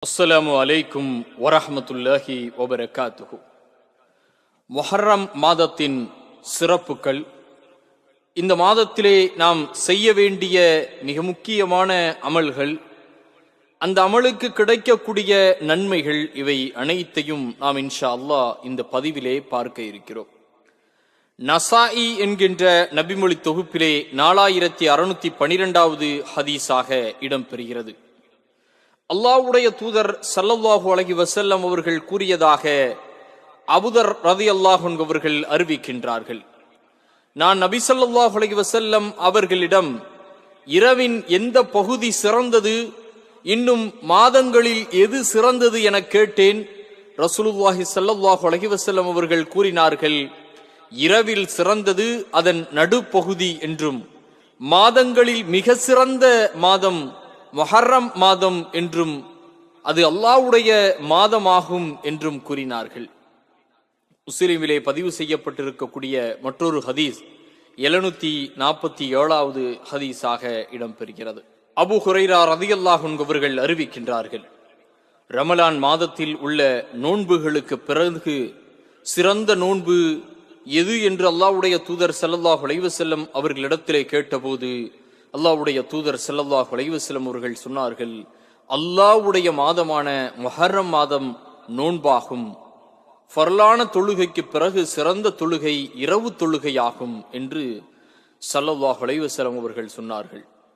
அஸ்ஸலாமு அலைக்கும் வரஹ்மத்துல்லாஹி வபரகாத்துஹு. முஹர்ரம் மாதத்தின் சிறப்புகள். இந்த மாதத்திலே நாம் செய்ய வேண்டிய மிக முக்கியமான அமல்கள், அந்த அமலுக்கு கிடைக்கக்கூடிய நன்மைகள், இவை அனைத்தையும் நாம் இன்ஷா அல்லாஹ் இந்த பதிவிலே பார்க்க இருக்கிறோம். நசாஇ என்கின்ற நபிமொழி தொகுப்பிலே 4612வது ஹதீஸாக இடம்பெறுகிறது. அல்லாஹ்வுடைய தூதர் ஸல்லல்லாஹு அலைஹி வஸல்லம் அவர்கள் கூறியதாக அபூதர் ரலியல்லாஹு அன்ஹு அவர்கள் அறிவிக்கின்றார்கள். நான் நபி ஸல்லல்லாஹு அலைஹி வஸல்லம் அவர்களிடம் இரவின் எந்த பகுதி சிறந்தது, இன்னும் மாதங்களில் எது சிறந்தது என கேட்டேன். ரசூலுல்லாஹி ஸல்லல்லாஹு அலைஹி வஸல்லம் அவர்கள் கூறினார்கள், இரவில் சிறந்தது அதன் நடுப்பகுதி என்றும், மாதங்களில் மிக சிறந்த மாதம் முஹர்ரம் மாதம் என்றும், அது அல்லாஹ்வுடைய மாதமாகும் என்றும் கூறினார்கள். முஸ்லிமிலே பதிவு செய்யப்பட்டிருக்கக்கூடிய மற்றொரு ஹதீஸ் 747வது ஹதீஸாக இடம்பெறுகிறது. அபூ ஹுரைரா ரலியல்லாஹு அன்ஹு அவர்கள் அறிவிக்கின்றார்கள், ரமலான் மாதத்தில் உள்ள நோன்புகளுக்கு பிறகு சிறந்த நோன்பு எது என்று அல்லாஹ்வுடைய தூதர் ஸல்லல்லாஹு அலைஹி வஸல்லம் அவர்களிடத்திலே கேட்டபோது, அல்லாஹ்வுடைய தூதர் ஸல்லல்லாஹு அலைஹி வஸல்லம் அவர்கள் சொன்னார்கள், அல்லாஹ்வுடைய மாதமான முஹர்ரம் மாதம் நோன்பாகும். ஃபர்லான தொழுகைக்கு பிறகு சிறந்த தொழுகை இரவு தொழுகையாகும் என்று ஸல்லல்லாஹு அலைஹி வஸல்லம் அவர்கள் சொன்னார்கள்.